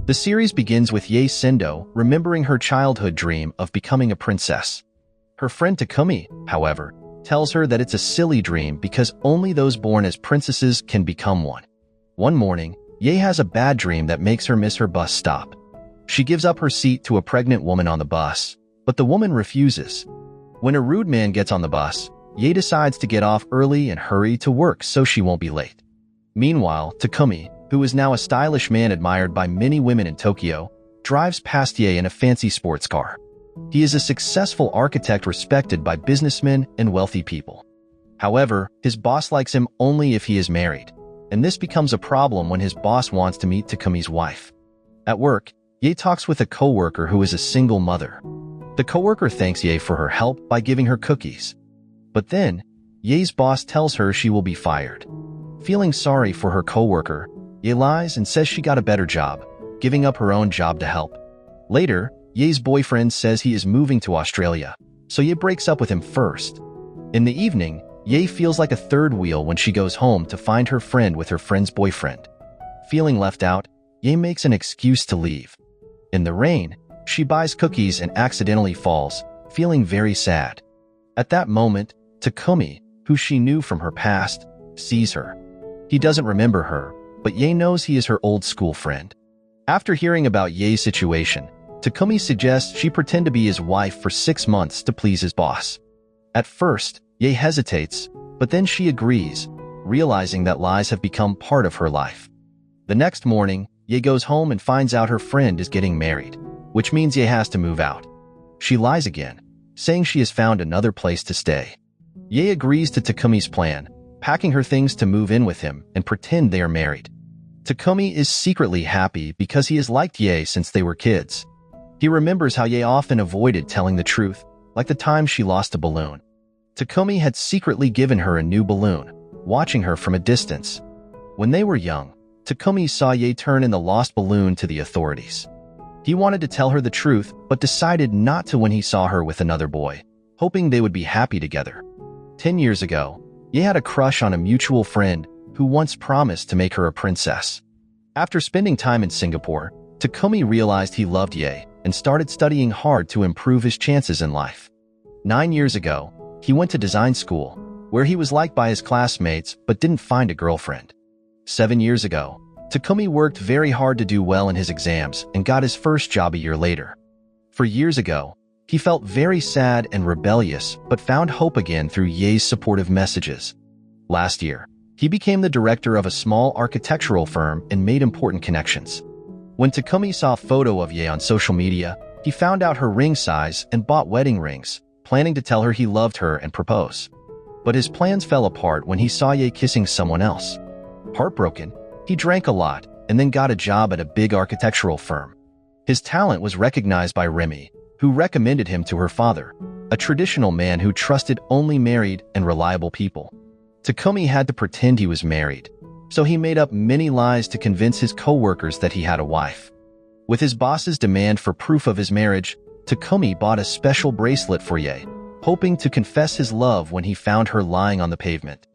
The series begins with Yae Sendo remembering her childhood dream of becoming a princess. Her friend Takumi, however, tells her that it's a silly dream because only those born as princesses can become one. One morning, Yae has a bad dream that makes her miss her bus stop. She gives up her seat to a pregnant woman on the bus, but the woman refuses. When a rude man gets on the bus, Yae decides to get off early and hurry to work so she won't be late. Meanwhile, Takumi, who is now a stylish man admired by many women in Tokyo, drives past Yae in a fancy sports car. He is a successful architect respected by businessmen and wealthy people. However, his boss likes him only if he is married, and this becomes a problem when his boss wants to meet Takumi's wife. At work, Yae talks with a coworker who is a single mother. The coworker thanks Yae for her help by giving her cookies. But then, Yae's boss tells her she will be fired. Feeling sorry for her coworker, Yae lies and says she got a better job, giving up her own job to help. Later, Yae's boyfriend says he is moving to Australia, so Yae breaks up with him first. In the evening, Yae feels like a third wheel when she goes home to find her friend with her friend's boyfriend. Feeling left out, Yae makes an excuse to leave. In the rain, she buys cookies and accidentally falls, feeling very sad. At that moment, Takumi, who she knew from her past, sees her. He doesn't remember her, but Yae knows he is her old school friend. After hearing about Yae's situation, Takumi suggests she pretend to be his wife for 6 months to please his boss. At first, Yae hesitates, but then she agrees, realizing that lies have become part of her life. The next morning, Yae goes home and finds out her friend is getting married, which means Yae has to move out. She lies again, saying she has found another place to stay. Yae agrees to Takumi's plan, packing her things to move in with him and pretend they are married. Takumi is secretly happy because he has liked Yae since they were kids. He remembers how Yae often avoided telling the truth, like the time she lost a balloon. Takumi had secretly given her a new balloon, watching her from a distance. When they were young, Takumi saw Yae turn in the lost balloon to the authorities. He wanted to tell her the truth, but decided not to when he saw her with another boy, hoping they would be happy together. 10 years ago, Yae had a crush on a mutual friend who once promised to make her a princess. After spending time in Singapore, Takumi realized he loved Yae and started studying hard to improve his chances in life. 9 years ago, he went to design school, where he was liked by his classmates but didn't find a girlfriend. 7 years ago, Takumi worked very hard to do well in his exams and got his first job a year later. 4 years ago, he felt very sad and rebellious but found hope again through Yae's supportive messages. Last year, he became the director of a small architectural firm and made important connections. When Takumi saw a photo of Yae on social media, he found out her ring size and bought wedding rings, planning to tell her he loved her and propose. But his plans fell apart when he saw Yae kissing someone else. Heartbroken, he drank a lot and then got a job at a big architectural firm. His talent was recognized by Remy, who recommended him to her father, a traditional man who trusted only married and reliable people. Takumi had to pretend he was married, so he made up many lies to convince his co-workers that he had a wife. With his boss's demand for proof of his marriage, Takumi bought a special bracelet for Yae, hoping to confess his love when he found her lying on the pavement.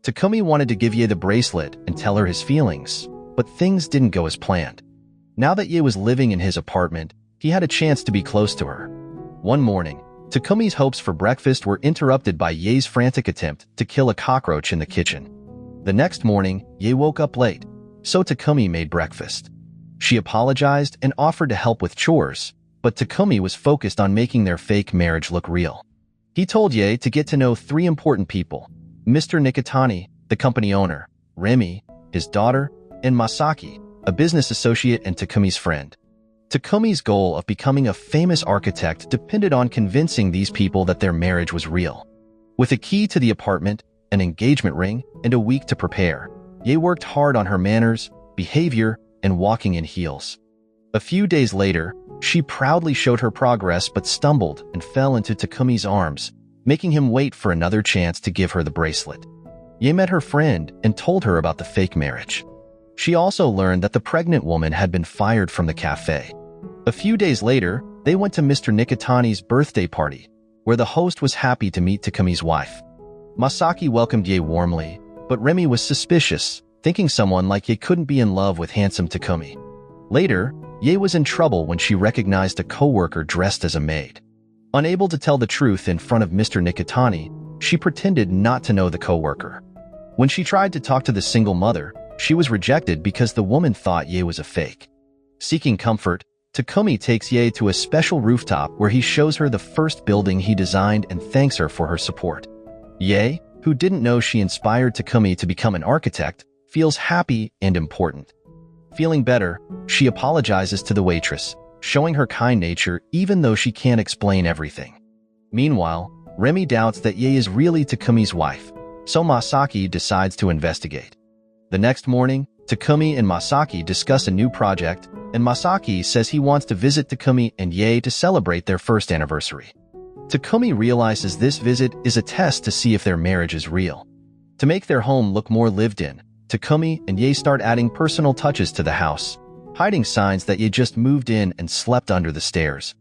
Takumi wanted to give Yae the bracelet and tell her his feelings, but things didn't go as planned. Now that Yae was living in his apartment, he had a chance to be close to her. One morning, Takumi's hopes for breakfast were interrupted by Yae's frantic attempt to kill a cockroach in the kitchen. The next morning, Yae woke up late, so Takumi made breakfast. She apologized and offered to help with chores, but Takumi was focused on making their fake marriage look real. He told Yae to get to know 3 important people: Mr. Nikitani, the company owner, Remy, his daughter, and Masaki, a business associate and Takumi's friend. Takumi's goal of becoming a famous architect depended on convincing these people that their marriage was real. With a key to the apartment, an engagement ring, and a week to prepare, Yae worked hard on her manners, behavior, and walking in heels. A few days later, she proudly showed her progress but stumbled and fell into Takumi's arms, making him wait for another chance to give her the bracelet. Yae met her friend and told her about the fake marriage. She also learned that the pregnant woman had been fired from the cafe. A few days later, they went to Mr. Nikitani's birthday party, where the host was happy to meet Takumi's wife. Masaki welcomed Yae warmly, but Remy was suspicious, thinking someone like Yae couldn't be in love with handsome Takumi. Later, Ye was in trouble when she recognized a coworker dressed as a maid. Unable to tell the truth in front of Mr. Nikitani, she pretended not to know the coworker. When she tried to talk to the single mother, she was rejected because the woman thought Ye was a fake. Seeking comfort, Takumi takes Ye to a special rooftop where he shows her the first building he designed and thanks her for her support. Ye, who didn't know she inspired Takumi to become an architect, feels happy and important. Feeling better, she apologizes to the waitress, showing her kind nature even though she can't explain everything. Meanwhile, Remy doubts that Ye is really Takumi's wife, so Masaki decides to investigate. The next morning, Takumi and Masaki discuss a new project, and Masaki says he wants to visit Takumi and Ye to celebrate their first anniversary. Takumi realizes this visit is a test to see if their marriage is real. To make their home look more lived in, Takumi and Ye start adding personal touches to the house, hiding signs that Ye just moved in and slept under the stairs.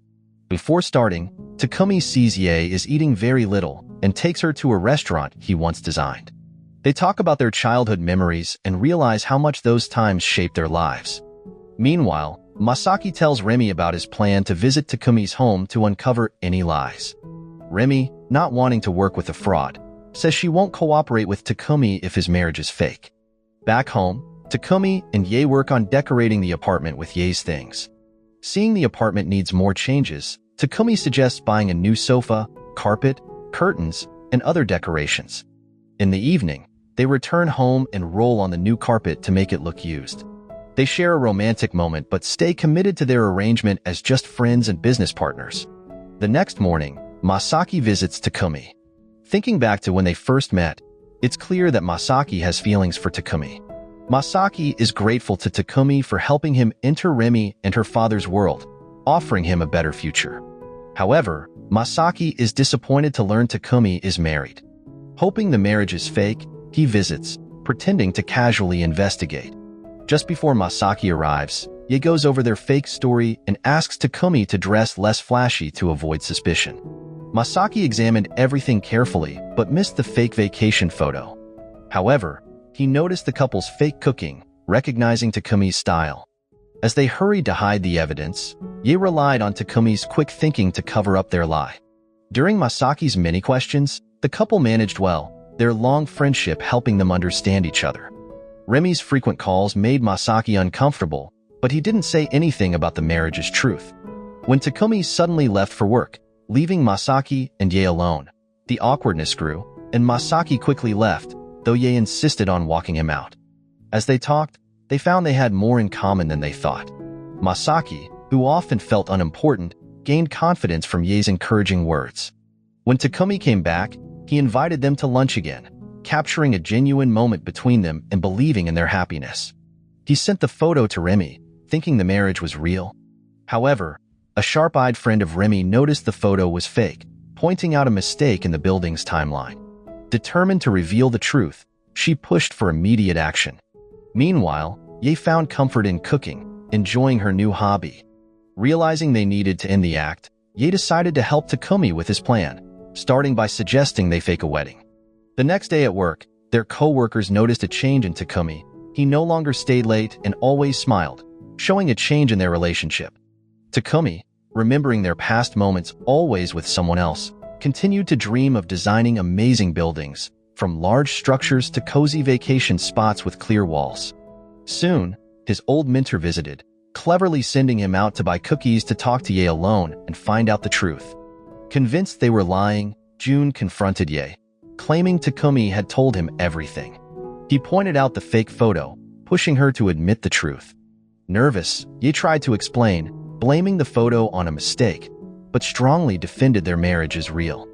Before starting, Takumi sees Ye is eating very little and takes her to a restaurant he once designed. They talk about their childhood memories and realize how much those times shaped their lives. Meanwhile, Masaki tells Remy about his plan to visit Takumi's home to uncover any lies. Remy, not wanting to work with a fraud, says she won't cooperate with Takumi if his marriage is fake. Back home, Takumi and Ye work on decorating the apartment with Ye's things. Seeing the apartment needs more changes, Takumi suggests buying a new sofa, carpet, curtains, and other decorations. In the evening, they return home and roll on the new carpet to make it look used. They share a romantic moment but stay committed to their arrangement as just friends and business partners. The next morning, Masaki visits Takumi. Thinking back to when they first met, it's clear that Masaki has feelings for Takumi. Masaki is grateful to Takumi for helping him enter Remy and her father's world, offering him a better future. However, Masaki is disappointed to learn Takumi is married. Hoping the marriage is fake, he visits, pretending to casually investigate. Just before Masaki arrives, Ye goes over their fake story and asks Takumi to dress less flashy to avoid suspicion. Masaki examined everything carefully but missed the fake vacation photo. However, he noticed the couple's fake cooking, recognizing Takumi's style. As they hurried to hide the evidence, Ye relied on Takumi's quick thinking to cover up their lie. During Masaki's many questions, the couple managed well, their long friendship helping them understand each other. Remy's frequent calls made Masaki uncomfortable, but he didn't say anything about the marriage's truth. When Takumi suddenly left for work, leaving Masaki and Ye alone, the awkwardness grew, and Masaki quickly left, though Ye insisted on walking him out. As they talked, they found they had more in common than they thought. Masaki, who often felt unimportant, gained confidence from Ye's encouraging words. When Takumi came back, he invited them to lunch again, capturing a genuine moment between them and believing in their happiness. He sent the photo to Remy, thinking the marriage was real. However, a sharp-eyed friend of Remy noticed the photo was fake, pointing out a mistake in the building's timeline. Determined to reveal the truth, she pushed for immediate action. Meanwhile, Ye found comfort in cooking, enjoying her new hobby. Realizing they needed to end the act, Ye decided to help Takumi with his plan, starting by suggesting they fake a wedding. The next day at work, their co-workers noticed a change in Takumi. He no longer stayed late and always smiled, showing a change in their relationship. Takumi, remembering their past moments always with someone else, continued to dream of designing amazing buildings, from large structures to cozy vacation spots with clear walls. Soon, his old mentor visited, cleverly sending him out to buy cookies to talk to Ye alone and find out the truth. Convinced they were lying, Jun confronted Ye, claiming Takumi had told him everything. He pointed out the fake photo, pushing her to admit the truth. Nervous, Ye tried to explain, blaming the photo on a mistake, but strongly defended their marriage as real.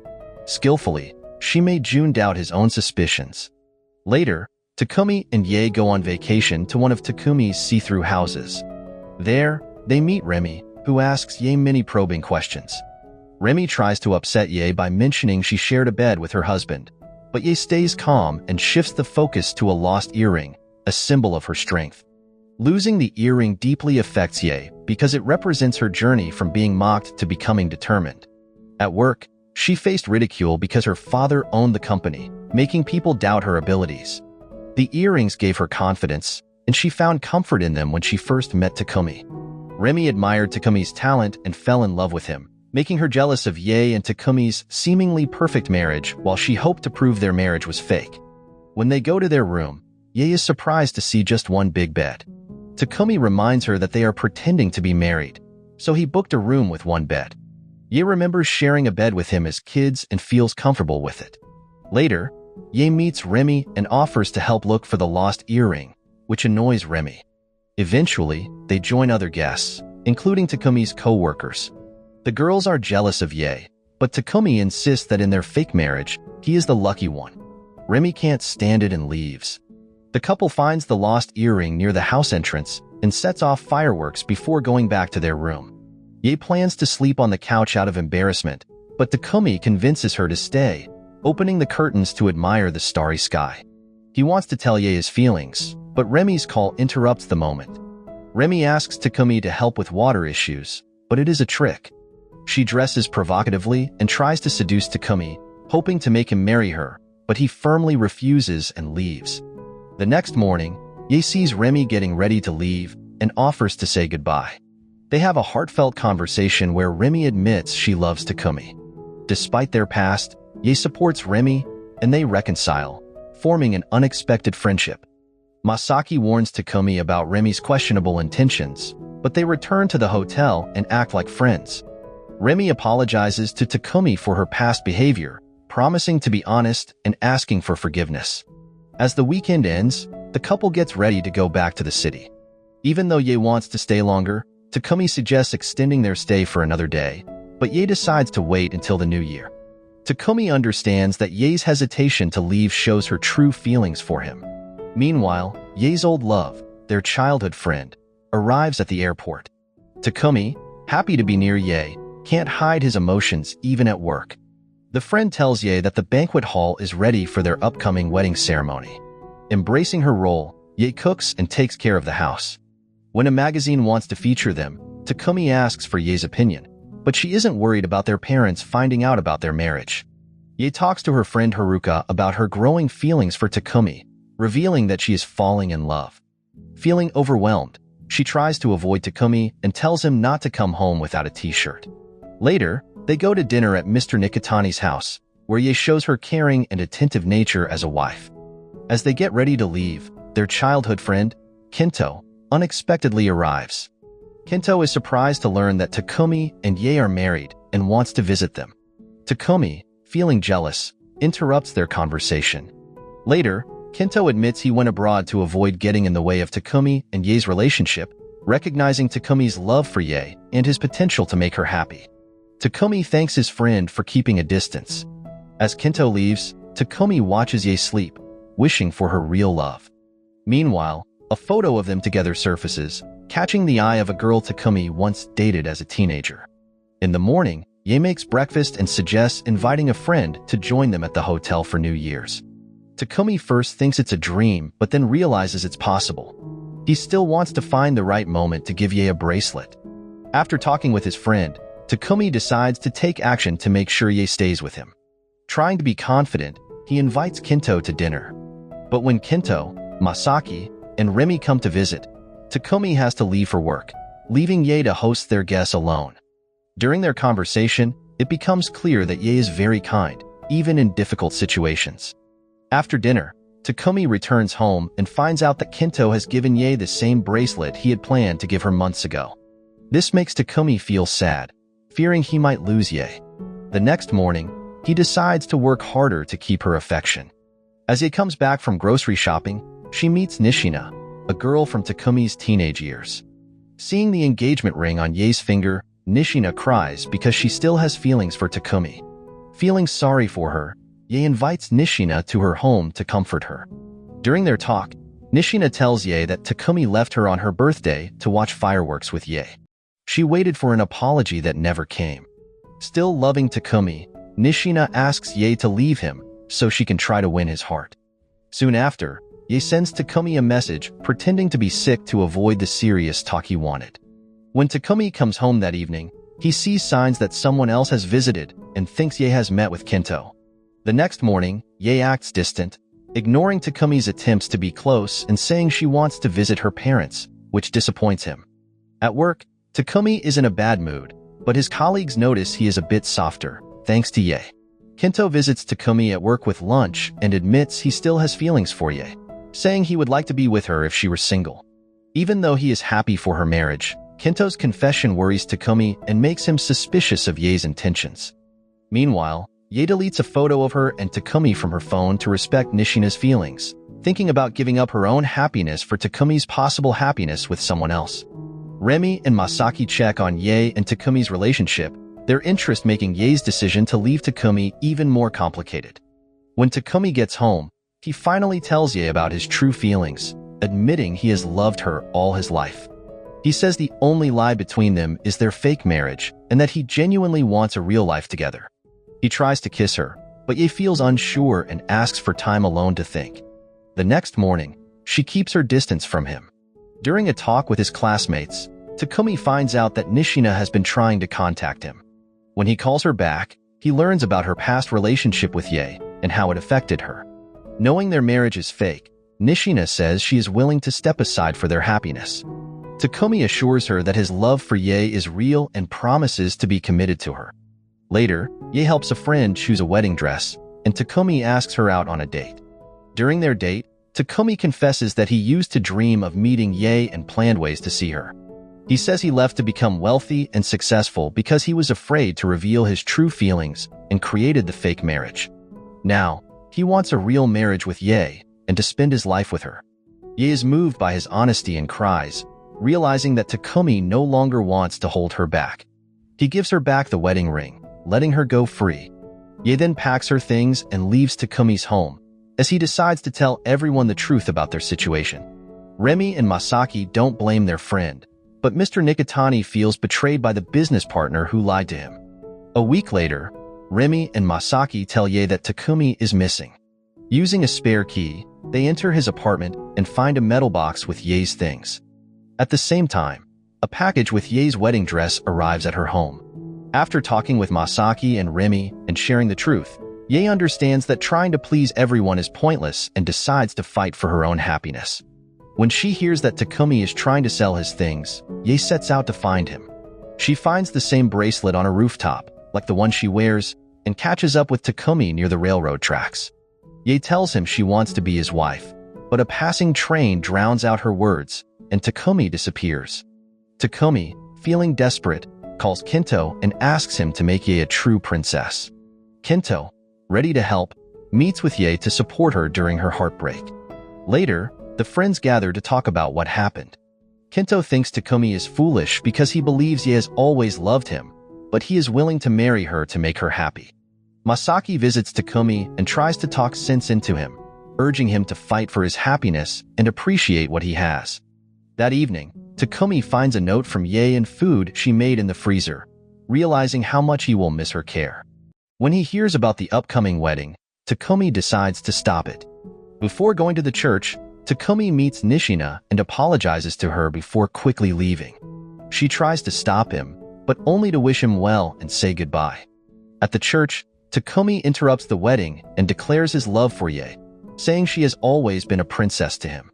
Skillfully, she made Jun doubt his own suspicions. Later, Takumi and Ye go on vacation to one of Takumi's see-through houses. There, they meet Remy, who asks Ye many probing questions. Remy tries to upset Ye by mentioning she shared a bed with her husband, but Ye stays calm and shifts the focus to a lost earring, a symbol of her strength. Losing the earring deeply affects Ye because it represents her journey from being mocked to becoming determined. At work, she faced ridicule because her father owned the company, making people doubt her abilities. The earrings gave her confidence, and she found comfort in them when she first met Takumi. Remy admired Takumi's talent and fell in love with him, making her jealous of Ye and Takumi's seemingly perfect marriage while she hoped to prove their marriage was fake. When they go to their room, Ye is surprised to see just one big bed. Takumi reminds her that they are pretending to be married, so he booked a room with one bed. Ye remembers sharing a bed with him as kids and feels comfortable with it. Later, Ye meets Remy and offers to help look for the lost earring, which annoys Remy. Eventually, they join other guests, including Takumi's co-workers. The girls are jealous of Ye, but Takumi insists that in their fake marriage, he is the lucky one. Remy can't stand it and leaves. The couple finds the lost earring near the house entrance and sets off fireworks before going back to their room. Ye plans to sleep on the couch out of embarrassment, but Takumi convinces her to stay, opening the curtains to admire the starry sky. He wants to tell Ye his feelings, but Remy's call interrupts the moment. Remy asks Takumi to help with water issues, but it is a trick. She dresses provocatively and tries to seduce Takumi, hoping to make him marry her, but he firmly refuses and leaves. The next morning, Ye sees Remy getting ready to leave and offers to say goodbye. They have a heartfelt conversation where Remy admits she loves Takumi. Despite their past, Ye supports Remy and they reconcile, forming an unexpected friendship. Masaki warns Takumi about Remy's questionable intentions, but they return to the hotel and act like friends. Remy apologizes to Takumi for her past behavior, promising to be honest and asking for forgiveness. As the weekend ends, the couple gets ready to go back to the city. Even though Ye wants to stay longer, Takumi suggests extending their stay for another day, but Ye decides to wait until the new year. Takumi understands that Ye's hesitation to leave shows her true feelings for him. Meanwhile, Ye's old love, their childhood friend, arrives at the airport. Takumi, happy to be near Ye, can't hide his emotions even at work. The friend tells Ye that the banquet hall is ready for their upcoming wedding ceremony. Embracing her role, Ye cooks and takes care of the house. When a magazine wants to feature them, Takumi asks for Ye's opinion, but she isn't worried about their parents finding out about their marriage. Ye talks to her friend Haruka about her growing feelings for Takumi, revealing that she is falling in love. Feeling overwhelmed, she tries to avoid Takumi and tells him not to come home without a t-shirt. Later, they go to dinner at Mr. Nikitani's house, where Ye shows her caring and attentive nature as a wife. As they get ready to leave, their childhood friend, Kento, unexpectedly arrives. Kento is surprised to learn that Takumi and Ye are married and wants to visit them. Takumi, feeling jealous, interrupts their conversation. Later, Kento admits he went abroad to avoid getting in the way of Takumi and Ye's relationship, recognizing Takumi's love for Ye and his potential to make her happy. Takumi thanks his friend for keeping a distance. As Kento leaves, Takumi watches Ye sleep, wishing for her real love. Meanwhile, a photo of them together surfaces, catching the eye of a girl Takumi once dated as a teenager. In the morning, Ye makes breakfast and suggests inviting a friend to join them at the hotel for New Year's. Takumi first thinks it's a dream, but then realizes it's possible. He still wants to find the right moment to give Ye a bracelet. After talking with his friend, Takumi decides to take action to make sure Ye stays with him. Trying to be confident, he invites Kento to dinner. But when Kento, Masaki, and Remy come to visit, Takumi has to leave for work, leaving Ye to host their guests alone. During their conversation, it becomes clear that Ye is very kind, even in difficult situations. After dinner, Takumi returns home and finds out that Kento has given Ye the same bracelet he had planned to give her months ago. This makes Takumi feel sad, fearing he might lose Ye. The next morning, he decides to work harder to keep her affection. As he comes back from grocery shopping, she meets Nishina, a girl from Takumi's teenage years. Seeing the engagement ring on Ye's finger, Nishina cries because she still has feelings for Takumi. Feeling sorry for her, Ye invites Nishina to her home to comfort her. During their talk, Nishina tells Ye that Takumi left her on her birthday to watch fireworks with Ye. She waited for an apology that never came. Still loving Takumi, Nishina asks Ye to leave him so she can try to win his heart. Soon after, Ye sends Takumi a message pretending to be sick to avoid the serious talk he wanted. When Takumi comes home that evening, he sees signs that someone else has visited and thinks Ye has met with Kento. The next morning, Ye acts distant, ignoring Takumi's attempts to be close and saying she wants to visit her parents, which disappoints him. At work, Takumi is in a bad mood, but his colleagues notice he is a bit softer, thanks to Ye. Kento visits Takumi at work with lunch and admits he still has feelings for Ye, saying he would like to be with her if she were single. Even though he is happy for her marriage, Kento's confession worries Takumi and makes him suspicious of Ye's intentions. Meanwhile, Ye deletes a photo of her and Takumi from her phone to respect Nishina's feelings, thinking about giving up her own happiness for Takumi's possible happiness with someone else. Remy and Masaki check on Ye and Takumi's relationship, their interest making Ye's decision to leave Takumi even more complicated. When Takumi gets home, he finally tells Ye about his true feelings, admitting he has loved her all his life. He says the only lie between them is their fake marriage and that he genuinely wants a real life together. He tries to kiss her, but Ye feels unsure and asks for time alone to think. The next morning, she keeps her distance from him. During a talk with his classmates, Takumi finds out that Nishina has been trying to contact him. When he calls her back, he learns about her past relationship with Ye and how it affected her. Knowing their marriage is fake, Nishina says she is willing to step aside for their happiness. Takumi assures her that his love for Ye is real and promises to be committed to her. Later, Ye helps a friend choose a wedding dress, and Takumi asks her out on a date. During their date, Takumi confesses that he used to dream of meeting Ye and planned ways to see her. He says he left to become wealthy and successful because he was afraid to reveal his true feelings and created the fake marriage. Now, he wants a real marriage with Ye and to spend his life with her. Ye is moved by his honesty and cries, realizing that Takumi no longer wants to hold her back. He gives her back the wedding ring, letting her go free. Ye then packs her things and leaves Takumi's home, as he decides to tell everyone the truth about their situation. Remy and Masaki don't blame their friend, but Mr. Nikitani feels betrayed by the business partner who lied to him. A week later, Remy and Masaki tell Ye that Takumi is missing. Using a spare key, they enter his apartment and find a metal box with Ye's things. At the same time, a package with Ye's wedding dress arrives at her home. After talking with Masaki and Remy and sharing the truth, Ye understands that trying to please everyone is pointless and decides to fight for her own happiness. When she hears that Takumi is trying to sell his things, Ye sets out to find him. She finds the same bracelet on a rooftop, like the one she wears, and catches up with Takumi near the railroad tracks. Ye tells him she wants to be his wife, but a passing train drowns out her words, and Takumi disappears. Takumi, feeling desperate, calls Kento and asks him to make Ye a true princess. Kento, ready to help, meets with Ye to support her during her heartbreak. Later, the friends gather to talk about what happened. Kento thinks Takumi is foolish because he believes Ye has always loved him, but he is willing to marry her to make her happy. Masaki visits Takumi and tries to talk sense into him, urging him to fight for his happiness and appreciate what he has. That evening, Takumi finds a note from Ye and food she made in the freezer, realizing how much he will miss her care. When he hears about the upcoming wedding, Takumi decides to stop it. Before going to the church, Takumi meets Nishina and apologizes to her before quickly leaving. She tries to stop him, but only to wish him well and say goodbye. At the church, Takumi interrupts the wedding and declares his love for Ye, saying she has always been a princess to him.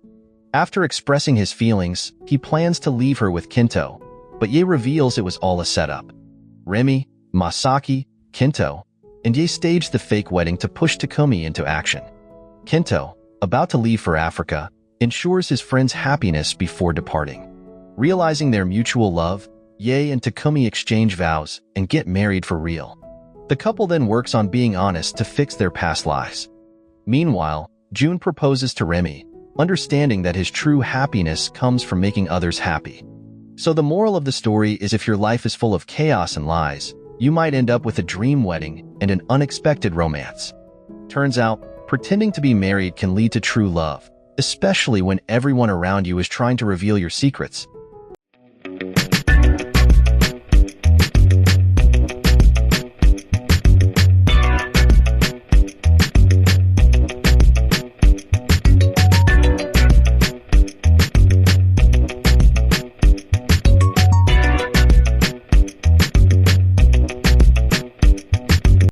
After expressing his feelings, he plans to leave her with Kento, but Ye reveals it was all a setup. Remy, Masaki, Kento, and Ye stage the fake wedding to push Takumi into action. Kento, about to leave for Africa, ensures his friend's happiness before departing. Realizing their mutual love, Ye and Takumi exchange vows and get married for real. The couple then works on being honest to fix their past lies. Meanwhile, June proposes to Remy, understanding that his true happiness comes from making others happy. So the moral of the story is if your life is full of chaos and lies, you might end up with a dream wedding and an unexpected romance. Turns out, pretending to be married can lead to true love, especially when everyone around you is trying to reveal your secrets,